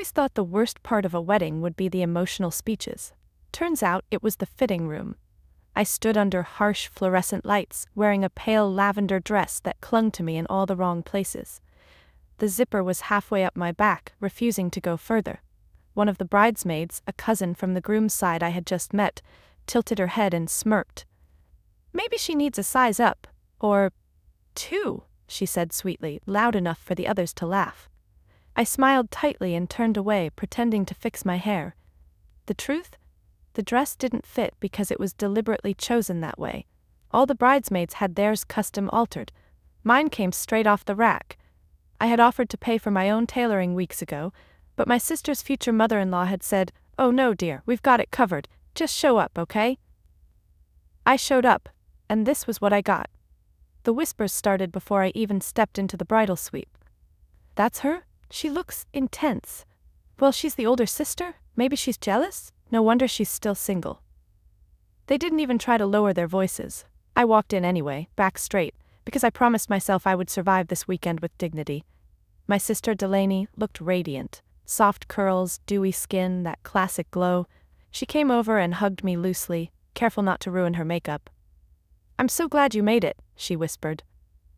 always thought the worst part of a wedding would be the emotional speeches. Turns out it was the fitting room. I stood under harsh fluorescent lights, wearing a pale lavender dress that clung to me in all the wrong places. The zipper was halfway up my back, refusing to go further. One of the bridesmaids, a cousin from the groom's side I had just met, tilted her head and smirked. "Maybe she needs a size up, or 2, she said sweetly, loud enough for the others to laugh. I smiled tightly and turned away, pretending to fix my hair. The truth? The dress didn't fit because it was deliberately chosen that way. All the bridesmaids had theirs custom altered. Mine came straight off the rack. I had offered to pay for my own tailoring weeks ago, but my sister's future mother-in-law had said, "Oh no, dear, we've got it covered. Just show up, okay?" I showed up, and this was what I got. The whispers started before I even stepped into the bridal suite. "That's her? She looks intense. Well, she's the older sister? Maybe she's jealous? No wonder she's still single." They didn't even try to lower their voices. I walked in anyway, back straight, because I promised myself I would survive this weekend with dignity. My sister Delaney looked radiant. Soft curls, dewy skin, that classic glow. She came over and hugged me loosely, careful not to ruin her makeup. "I'm so glad you made it," she whispered.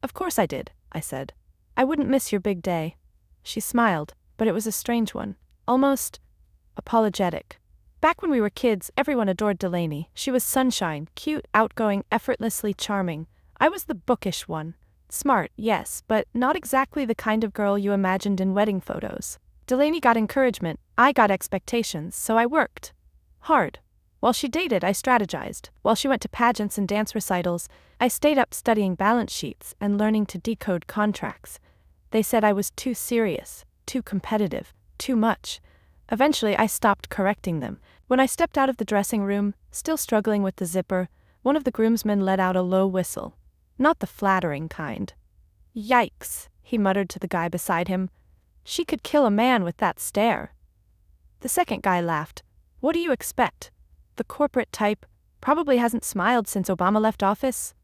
"Of course I did," I said. "I wouldn't miss your big day." She smiled, but it was a strange one, almost apologetic. Back when we were kids, everyone adored Delaney. She was sunshine, cute, outgoing, effortlessly charming. I was the bookish one. Smart, yes, but not exactly the kind of girl you imagined in wedding photos. Delaney got encouragement, I got expectations, so I worked hard. While she dated, I strategized. While she went to pageants and dance recitals, I stayed up studying balance sheets and learning to decode contracts. They said I was too serious, too competitive, too much. Eventually, I stopped correcting them. When I stepped out of the dressing room, still struggling with the zipper, one of the groomsmen let out a low whistle. Not the flattering kind. "Yikes," he muttered to the guy beside him. "She could kill a man with that stare." The second guy laughed. "What do you expect? The corporate type, probably hasn't smiled since Obama left office."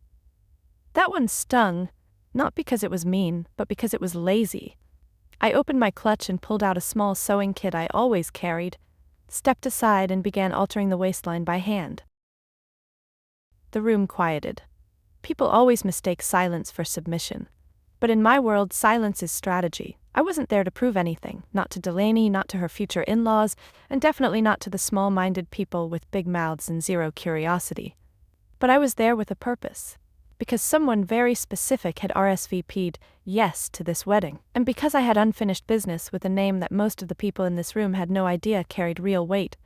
That one stung, not because it was mean, but because it was lazy. I opened my clutch and pulled out a small sewing kit I always carried, stepped aside and began altering the waistline by hand. The room quieted. People always mistake silence for submission. But in my world, silence is strategy. I wasn't there to prove anything, not to Delaney, not to her future in-laws, and definitely not to the small-minded people with big mouths and zero curiosity. But I was there with a purpose. Because someone very specific had RSVP'd yes to this wedding, and because I had unfinished business with a name that most of the people in this room had no idea carried real weight.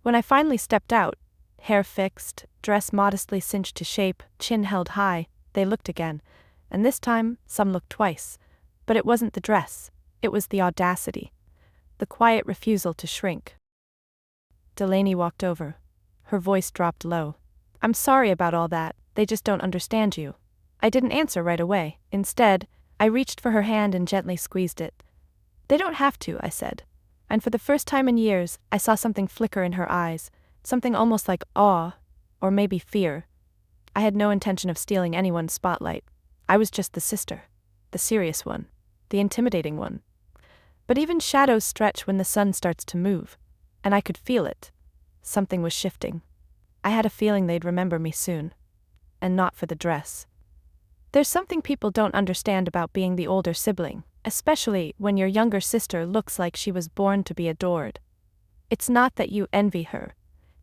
When I finally stepped out, hair fixed, dress modestly cinched to shape, chin held high, they looked again, and this time, some looked twice. But it wasn't the dress, it was the audacity. The quiet refusal to shrink. Delaney walked over. Her voice dropped low. "I'm sorry about all that, they just don't understand you." I didn't answer right away. Instead, I reached for her hand and gently squeezed it. "They don't have to," I said. And for the first time in years, I saw something flicker in her eyes, something almost like awe, or maybe fear. I had no intention of stealing anyone's spotlight. I was just the sister, the serious one, the intimidating one. But even shadows stretch when the sun starts to move, and I could feel it. Something was shifting. I had a feeling they'd remember me soon. And not for the dress. There's something people don't understand about being the older sibling, especially when your younger sister looks like she was born to be adored. It's not that you envy her.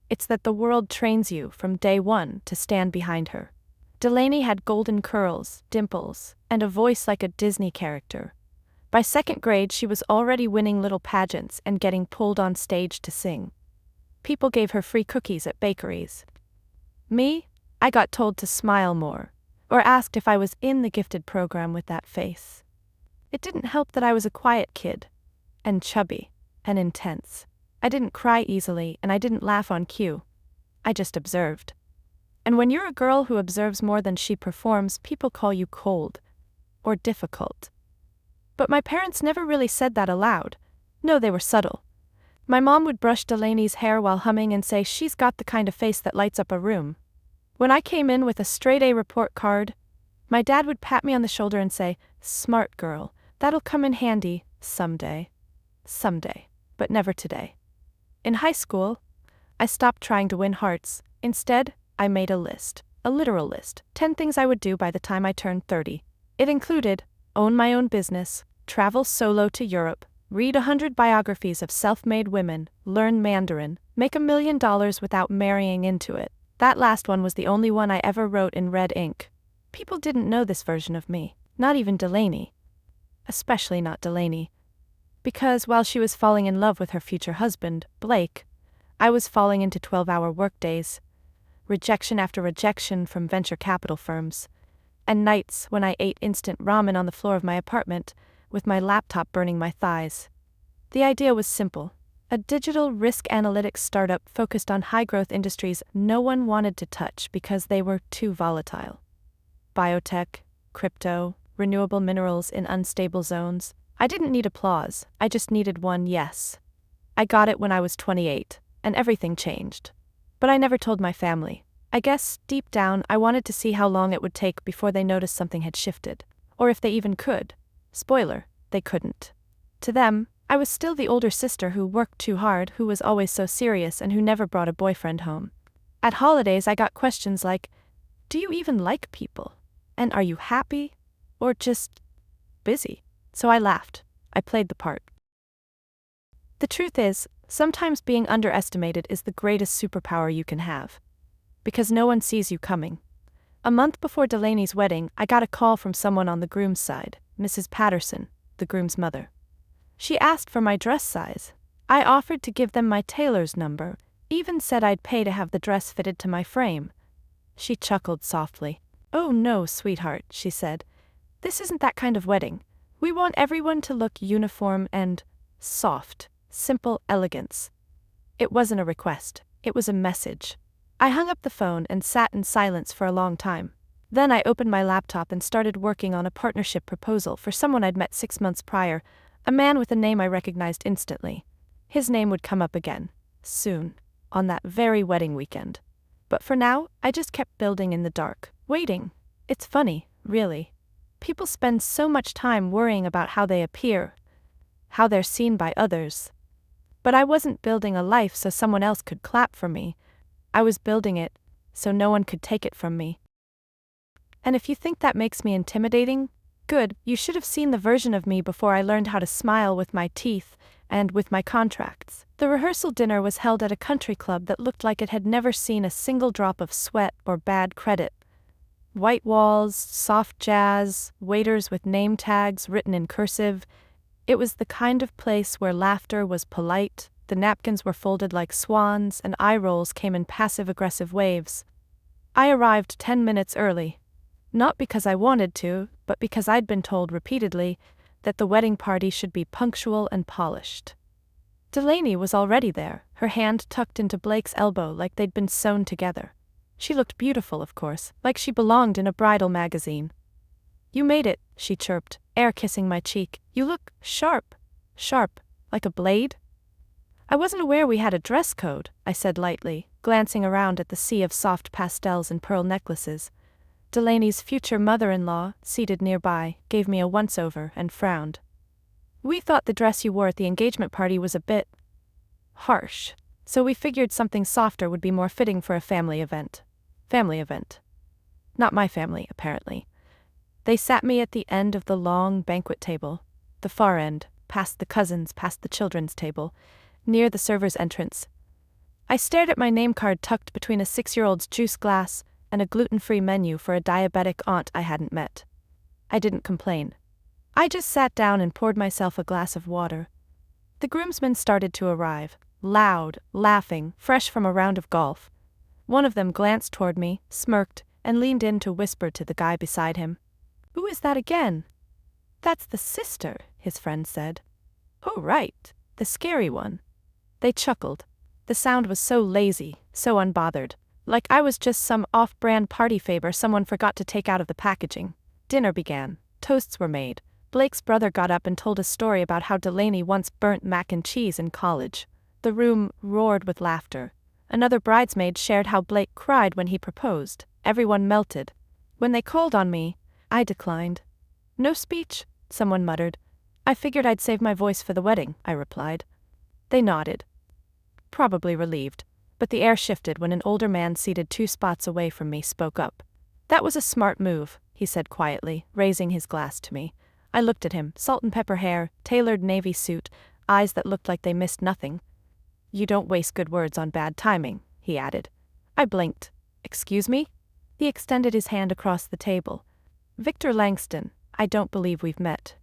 It's that the world trains you from day one to stand behind her. Delaney had golden curls, dimples, and a voice like a Disney character. By second grade, she was already winning little pageants and getting pulled on stage to sing. People gave her free cookies at bakeries. Me? I got told to smile more, or asked if I was in the gifted program with that face. It didn't help that I was a quiet kid, and chubby, and intense. I didn't cry easily, and I didn't laugh on cue. I just observed. And when you're a girl who observes more than she performs, people call you cold, or difficult. But my parents never really said that aloud. No, they were subtle. My mom would brush Delaney's hair while humming and say she's got the kind of face that lights up a room. When I came in with a straight-A report card, my dad would pat me on the shoulder and say, "Smart girl, that'll come in handy someday." Someday. But never today. In high school, I stopped trying to win hearts. Instead, I made a list. A literal list. 10 things I would do by the time I turned 30. It included own my own business, travel solo to Europe, read 100 biographies of self-made women, learn Mandarin, make $1 million without marrying into it. That last one was the only one I ever wrote in red ink. People didn't know this version of me. Not even Delaney. Especially not Delaney. Because while she was falling in love with her future husband, Blake, I was falling into 12-hour workdays, rejection after rejection from venture capital firms, and nights when I ate instant ramen on the floor of my apartment, with my laptop burning my thighs. The idea was simple. A digital risk analytics startup focused on high-growth industries no one wanted to touch because they were too volatile. Biotech, crypto, renewable minerals in unstable zones. I didn't need applause, I just needed one yes. I got it when I was 28, and everything changed. But I never told my family. I guess, deep down, I wanted to see how long it would take before they noticed something had shifted. Or if they even could. Spoiler, they couldn't. To them, I was still the older sister who worked too hard, who was always so serious, and who never brought a boyfriend home. At holidays, I got questions like, do you even like people? And are you happy? Or just busy? So I laughed. I played the part. The truth is, sometimes being underestimated is the greatest superpower you can have. Because no one sees you coming. A month before Delaney's wedding, I got a call from someone on the groom's side, Mrs. Patterson, the groom's mother. She asked for my dress size. I offered to give them my tailor's number, even said I'd pay to have the dress fitted to my frame. She chuckled softly. "Oh no, sweetheart," she said. "This isn't that kind of wedding. We want everyone to look uniform and soft, simple elegance." It wasn't a request, it was a message. I hung up the phone and sat in silence for a long time. Then I opened my laptop and started working on a partnership proposal for someone I'd met 6 months prior, a man with a name I recognized instantly. His name would come up again, soon, on that very wedding weekend. But for now, I just kept building in the dark, waiting. It's funny, really. People spend so much time worrying about how they appear, how they're seen by others. But I wasn't building a life so someone else could clap for me. I was building it so no one could take it from me. And if you think that makes me intimidating, good, you should have seen the version of me before I learned how to smile with my teeth and with my contracts. The rehearsal dinner was held at a country club that looked like it had never seen a single drop of sweat or bad credit. White walls, soft jazz, waiters with name tags written in cursive. It was the kind of place where laughter was polite, the napkins were folded like swans, and eye rolls came in passive-aggressive waves. I arrived 10 minutes early. Not because I wanted to, but because I'd been told repeatedly that the wedding party should be punctual and polished. Delaney was already there, her hand tucked into Blake's elbow like they'd been sewn together. She looked beautiful, of course, like she belonged in a bridal magazine. "You made it," she chirped, air-kissing my cheek. "You look sharp. Sharp, like a blade?" "I wasn't aware we had a dress code," I said lightly, glancing around at the sea of soft pastels and pearl necklaces. Delaney's future mother-in-law, seated nearby, gave me a once-over and frowned. "We thought the dress you wore at the engagement party was a bit harsh, so we figured something softer would be more fitting for a family event." Family event. Not my family, apparently. They sat me at the end of the long banquet table, the far end, past the cousins, past the children's table, near the server's entrance. I stared at my name card tucked between a 6-year-old's juice glass and a gluten-free menu for a diabetic aunt I hadn't met. I didn't complain. I just sat down and poured myself a glass of water. The groomsmen started to arrive, loud, laughing, fresh from a round of golf. One of them glanced toward me, smirked, and leaned in to whisper to the guy beside him. "Who is that again?" "That's the sister," his friend said. "Oh, right, the scary one." They chuckled. The sound was so lazy, so unbothered, like I was just some off-brand party favor someone forgot to take out of the packaging. Dinner began. Toasts were made. Blake's brother got up and told a story about how Delaney once burnt mac and cheese in college. The room roared with laughter. Another bridesmaid shared how Blake cried when he proposed. Everyone melted. When they called on me, I declined. "No speech," someone muttered. I figured I'd save my voice for the wedding, I replied. They nodded, probably relieved, but the air shifted when an older man seated 2 spots away from me spoke up. That was a smart move, he said quietly, raising his glass to me. I looked at him, salt and pepper hair, tailored navy suit, eyes that looked like they missed nothing. You don't waste good words on bad timing, he added. I blinked. Excuse me? He extended his hand across the table. Victor Langston, I don't believe we've met.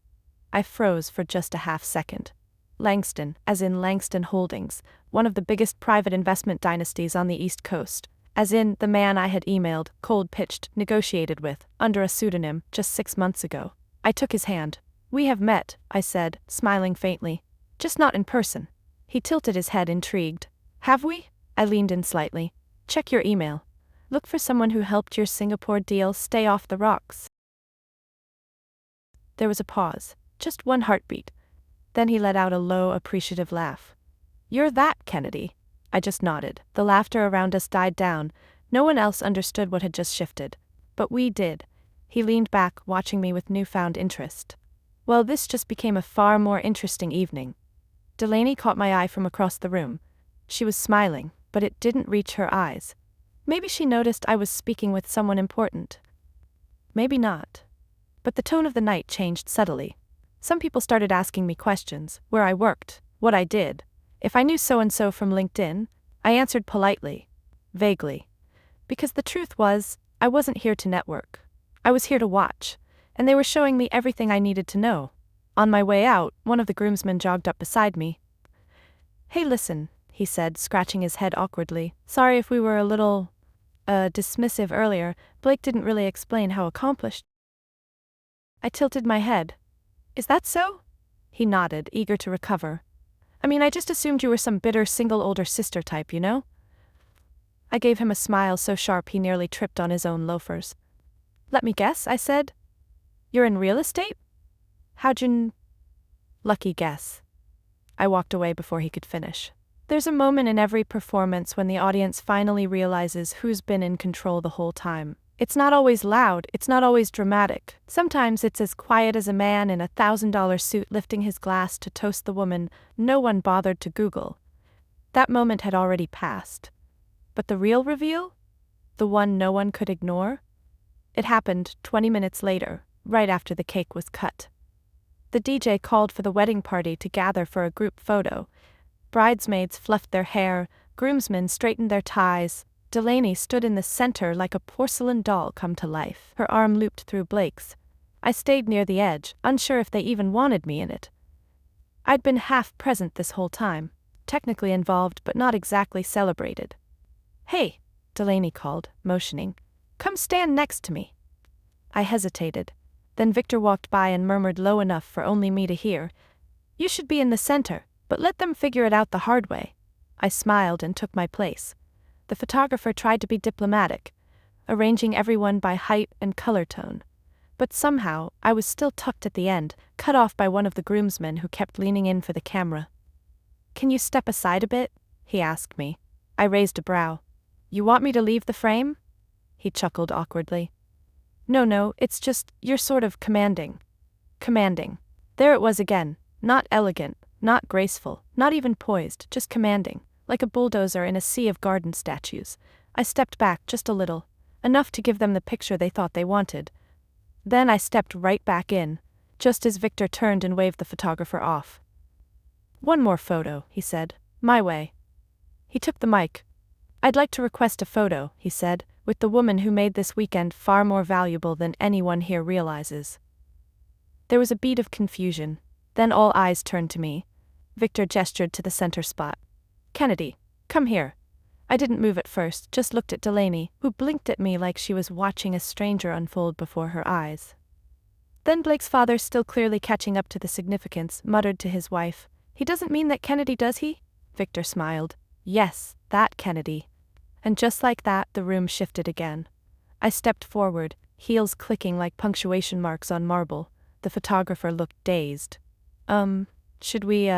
I froze for just a half second. Langston, as in Langston Holdings, one of the biggest private investment dynasties on the East Coast, as in the man I had emailed, cold-pitched, negotiated with, under a pseudonym, just 6 months ago. I took his hand. We have met, I said, smiling faintly. Just not in person. He tilted his head, intrigued. Have we? I leaned in slightly. Check your email. Look for someone who helped your Singapore deal stay off the rocks. There was a pause, just one heartbeat. Then he let out a low, appreciative laugh. You're that, Kennedy. I just nodded. The laughter around us died down. No one else understood what had just shifted. But we did. He leaned back, watching me with newfound interest. Well, this just became a far more interesting evening. Delaney caught my eye from across the room. She was smiling, but it didn't reach her eyes. Maybe she noticed I was speaking with someone important. Maybe not. But the tone of the night changed subtly. Some people started asking me questions, where I worked, what I did. If I knew so-and-so from LinkedIn, I answered politely, vaguely. Because the truth was, I wasn't here to network. I was here to watch, and they were showing me everything I needed to know. On my way out, one of the groomsmen jogged up beside me. Hey, listen, he said, scratching his head awkwardly. Sorry if we were a little, dismissive earlier. Blake didn't really explain how accomplished. I tilted my head. Is that so? He nodded, eager to recover. I mean, I just assumed you were some bitter single older sister type, you know? I gave him a smile so sharp he nearly tripped on his own loafers. Let me guess, I said. You're in real estate? How'd you Lucky guess. I walked away before he could finish. There's a moment in every performance when the audience finally realizes who's been in control the whole time. It's not always loud, it's not always dramatic. Sometimes it's as quiet as a man in a $1,000 suit lifting his glass to toast the woman no one bothered to Google. That moment had already passed. But the real reveal? The one no one could ignore? It happened 20 minutes later, right after the cake was cut. The DJ called for the wedding party to gather for a group photo. Bridesmaids fluffed their hair, groomsmen straightened their ties. Delaney stood in the center like a porcelain doll come to life, her arm looped through Blake's. I stayed near the edge, unsure if they even wanted me in it. I'd been half present this whole time, technically involved but not exactly celebrated. Hey, Delaney called, motioning. Come stand next to me. I hesitated. Then Victor walked by and murmured low enough for only me to hear. You should be in the center, but let them figure it out the hard way. I smiled and took my place. The photographer tried to be diplomatic, arranging everyone by height and color tone. But somehow, I was still tucked at the end, cut off by one of the groomsmen who kept leaning in for the camera. Can you step aside a bit? He asked me. I raised a brow. You want me to leave the frame? He chuckled awkwardly. No, it's just, you're sort of commanding. Commanding. There it was again. Not elegant, not graceful, not even poised, just commanding. Like a bulldozer in a sea of garden statues. I stepped back just a little, enough to give them the picture they thought they wanted. Then I stepped right back in, just as Victor turned and waved the photographer off. One more photo, he said. My way. He took the mic. I'd like to request a photo, he said, with the woman who made this weekend far more valuable than anyone here realizes. There was a beat of confusion. Then all eyes turned to me. Victor gestured to the center spot. Kennedy, come here. I didn't move at first, just looked at Delaney, who blinked at me like she was watching a stranger unfold before her eyes. Then Blake's father, still clearly catching up to the significance, muttered to his wife, He doesn't mean that Kennedy, does he? Victor smiled. Yes, that Kennedy. And just like that, the room shifted again. I stepped forward, heels clicking like punctuation marks on marble. The photographer looked dazed. Should we,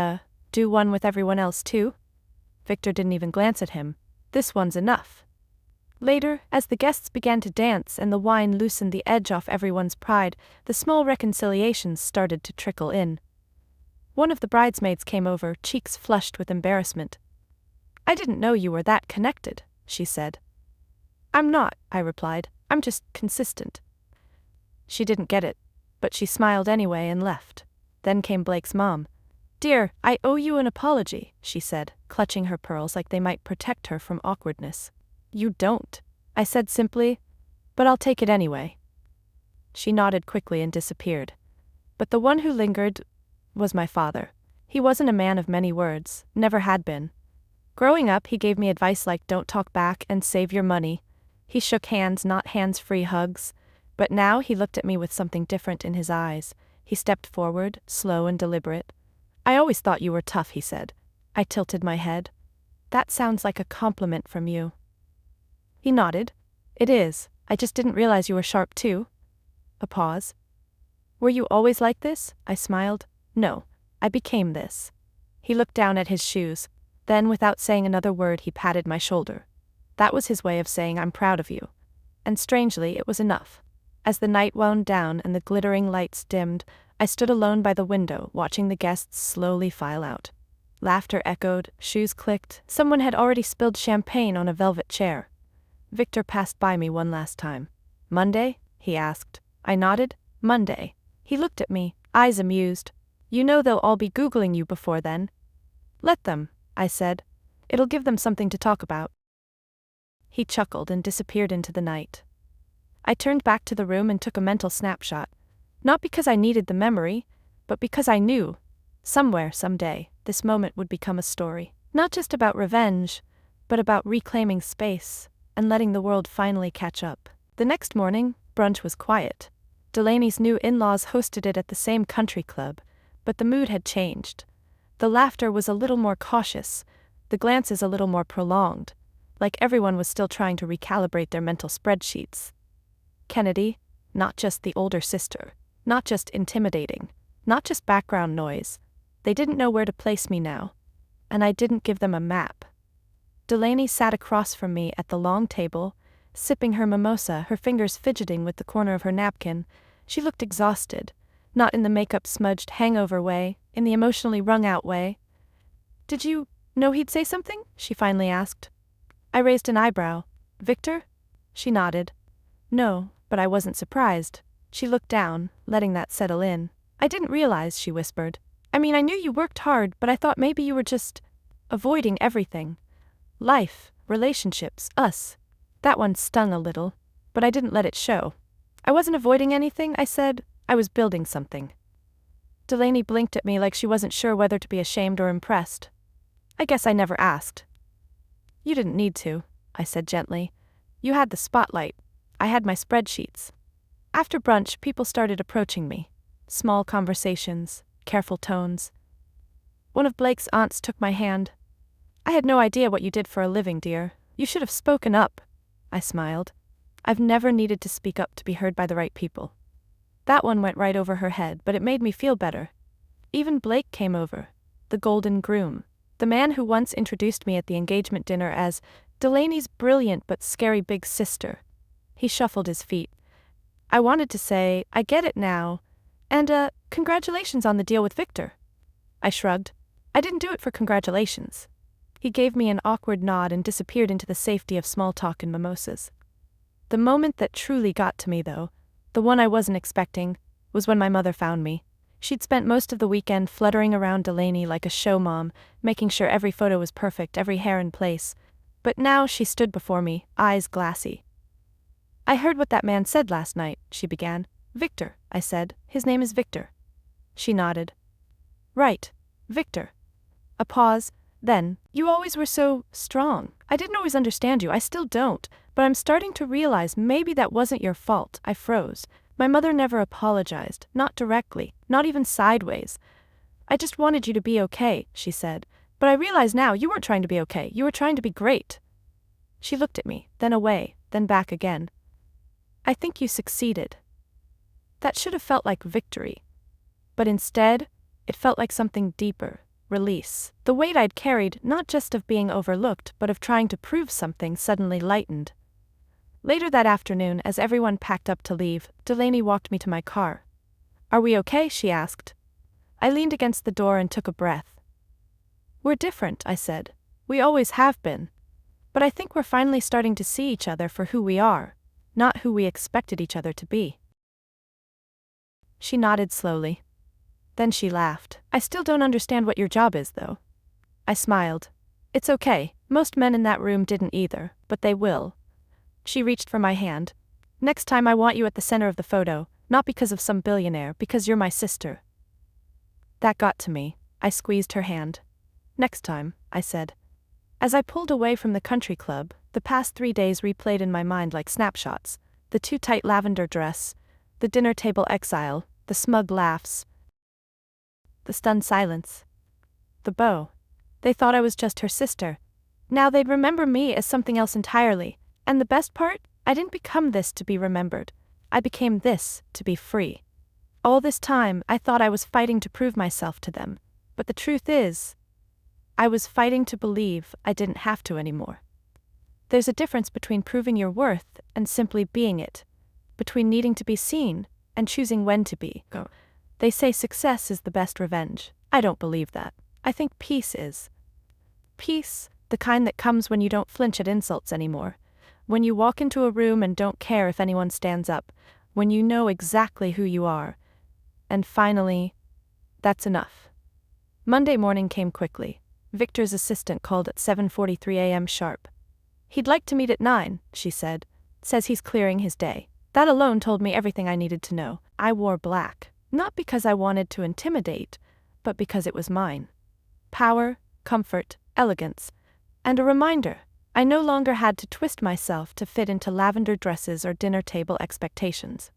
do one with everyone else too? Victor didn't even glance at him. This one's enough. Later, as the guests began to dance and the wine loosened the edge off everyone's pride, the small reconciliations started to trickle in. One of the bridesmaids came over, cheeks flushed with embarrassment. "I didn't know you were that connected," she said. "I'm not," I replied. "I'm just consistent." She didn't get it, but she smiled anyway and left. Then came Blake's mom. "Dear, I owe you an apology," she said, clutching her pearls like they might protect her from awkwardness. "You don't," I said simply, "but I'll take it anyway." She nodded quickly and disappeared. But the one who lingered was my father. He wasn't a man of many words, never had been. Growing up, he gave me advice like don't talk back and save your money. He shook hands, not hands-free hugs. But now he looked at me with something different in his eyes. He stepped forward, slow and deliberate. "I always thought you were tough," he said. I tilted my head. "That sounds like a compliment from you." He nodded. "It is. I just didn't realize you were sharp too." A pause. "Were you always like this?" I smiled. "No, I became this." He looked down at his shoes. Then, without saying another word, he patted my shoulder. That was his way of saying, "I'm proud of you." And strangely, it was enough. As the night wound down and the glittering lights dimmed, I stood alone by the window, watching the guests slowly file out. Laughter echoed, shoes clicked, someone had already spilled champagne on a velvet chair. Victor passed by me one last time. "Monday?" he asked. I nodded. "Monday." He looked at me, eyes amused. "You know they'll all be Googling you before then." "Let them," I said. "It'll give them something to talk about." He chuckled and disappeared into the night. I turned back to the room and took a mental snapshot. Not because I needed the memory, but because I knew, somewhere, someday, this moment would become a story. Not just about revenge, but about reclaiming space and letting the world finally catch up. The next morning, brunch was quiet. Delaney's new in-laws hosted it at the same country club, but the mood had changed. The laughter was a little more cautious, the glances a little more prolonged, like everyone was still trying to recalibrate their mental spreadsheets. Kennedy, not just the older sister, not just intimidating, not just background noise. They didn't know where to place me now, and I didn't give them a map. Delaney sat across from me at the long table, sipping her mimosa, her fingers fidgeting with the corner of her napkin. She looked exhausted, not in the makeup-smudged hangover way, in the emotionally wrung-out way. "Did you know he'd say something?" she finally asked. I raised an eyebrow. "Victor?" She nodded. "No, but I wasn't surprised." She looked down, letting that settle in. "I didn't realize," she whispered. "I mean, I knew you worked hard, but I thought maybe you were just avoiding everything. Life, relationships, us." That one stung a little, but I didn't let it show. "I wasn't avoiding anything," I said. "I was building something." Delaney blinked at me like she wasn't sure whether to be ashamed or impressed. "I guess I never asked." "You didn't need to," I said gently. "You had the spotlight. I had my spreadsheets." After brunch, people started approaching me. Small conversations, careful tones. One of Blake's aunts took my hand. "I had no idea what you did for a living, dear. You should have spoken up." I smiled. I've never needed to speak up to be heard by the right people. That one went right over her head, but it made me feel better. Even Blake came over, the golden groom, the man who once introduced me at the engagement dinner as Delaney's brilliant but scary big sister. He shuffled his feet. I wanted to say, "I get it now," and congratulations on the deal with Victor. I shrugged. "I didn't do it for congratulations." He gave me an awkward nod and disappeared into the safety of small talk and mimosas. The moment that truly got to me, though, the one I wasn't expecting, was when my mother found me. She'd spent most of the weekend fluttering around Delaney like a show mom, making sure every photo was perfect, every hair in place. But now she stood before me, eyes glassy. "I heard what that man said last night," she began. "Victor," I said. "His name is Victor." She nodded. "Right, Victor." A pause. Then, "You always were so strong. I didn't always understand you, I still don't, but I'm starting to realize maybe that wasn't your fault." I froze. My mother never apologized, not directly, not even sideways. "I just wanted you to be okay," she said. "But I realize now you weren't trying to be okay, you were trying to be great." She looked at me, then away, then back again. "I think you succeeded." That should have felt like victory. But instead, it felt like something deeper. Release. The weight I'd carried, not just of being overlooked, but of trying to prove something, suddenly lightened. Later that afternoon, as everyone packed up to leave, Delaney walked me to my car. "Are we okay?" she asked. I leaned against the door and took a breath. We're different, I said. We always have been. But I think we're finally starting to see each other for who we are, not who we expected each other to be. She nodded slowly. Then she laughed. I still don't understand what your job is, though. I smiled. It's okay, most men in that room didn't either, but they will. She reached for my hand. Next time I want you at the center of the photo, not because of some billionaire, because you're my sister. That got to me. I squeezed her hand. Next time, I said. As I pulled away from the country club, the past 3 days replayed in my mind like snapshots. The too tight lavender dress, the dinner table exile, the smug laughs, the stunned silence. The bow. They thought I was just her sister. Now they'd remember me as something else entirely. And the best part? I didn't become this to be remembered. I became this to be free. All this time, I thought I was fighting to prove myself to them. But the truth is, I was fighting to believe I didn't have to anymore. There's a difference between proving your worth and simply being it. Between needing to be seen and choosing when to be. They say success is the best revenge. I don't believe that. I think peace is. Peace, the kind that comes when you don't flinch at insults anymore. When you walk into a room and don't care if anyone stands up. When you know exactly who you are. And finally, that's enough. Monday morning came quickly. Victor's assistant called at 7:43 a.m. sharp. He'd like to meet at 9, she said. Says he's clearing his day. That alone told me everything I needed to know. I wore black, not because I wanted to intimidate, but because it was mine. Power, comfort, elegance, and a reminder. I no longer had to twist myself to fit into lavender dresses or dinner table expectations.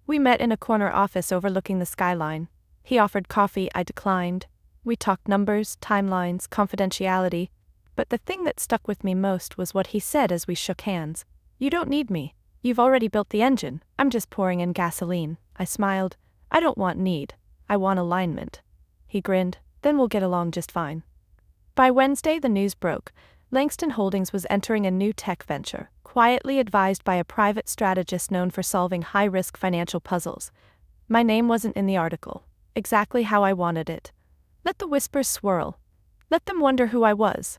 We met in a corner office overlooking the skyline. He offered coffee, I declined. We talked numbers, timelines, confidentiality, but the thing that stuck with me most was what he said as we shook hands. You don't need me. You've already built the engine. I'm just pouring in gasoline. I smiled. I don't want need. I want alignment. He grinned. Then we'll get along just fine. By Wednesday, the news broke. Langston Holdings was entering a new tech venture, quietly advised by a private strategist known for solving high-risk financial puzzles. My name wasn't in the article. Exactly how I wanted it. Let the whispers swirl. Let them wonder who I was.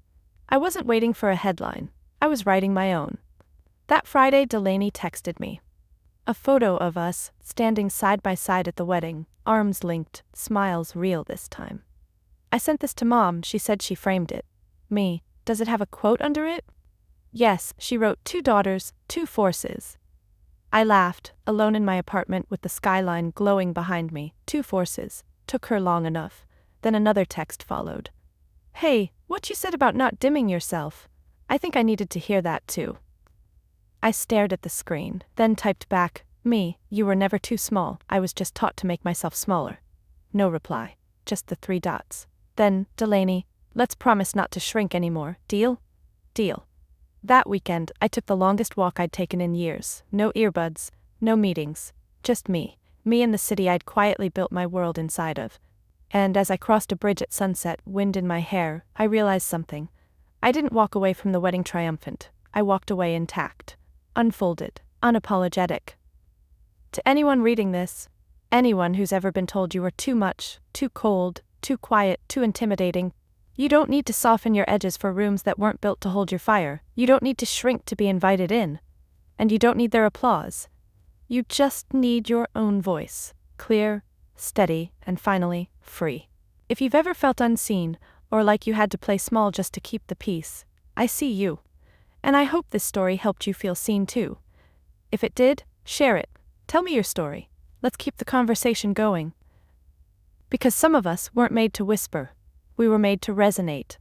I wasn't waiting for a headline. I was writing my own. That Friday, Delaney texted me. A photo of us, standing side by side at the wedding, arms linked, smiles real this time. I sent this to Mom, she said she framed it. Me. Does it have a quote under it? Yes, she wrote 2 daughters, 2 forces. I laughed, alone in my apartment with the skyline glowing behind me. 2 forces. Took her long enough. Then another text followed. Hey, what you said about not dimming yourself? I think I needed to hear that too. I stared at the screen, then typed back, me, you were never too small, I was just taught to make myself smaller. No reply, just the 3 dots. Then, Delaney, let's promise not to shrink anymore, deal? Deal. That weekend, I took the longest walk I'd taken in years. No earbuds, no meetings, just me. Me in the city I'd quietly built my world inside of. And as I crossed a bridge at sunset, wind in my hair, I realized something. I didn't walk away from the wedding triumphant. I walked away intact. Unfolded, unapologetic. To anyone reading this, anyone who's ever been told you were too much, too cold, too quiet, too intimidating, you don't need to soften your edges for rooms that weren't built to hold your fire. You don't need to shrink to be invited in. And you don't need their applause. You just need your own voice, clear, steady, and finally, free. If you've ever felt unseen, or like you had to play small just to keep the peace, I see you. And I hope this story helped you feel seen too. If it did, share it. Tell me your story. Let's keep the conversation going. Because some of us weren't made to whisper. We were made to resonate.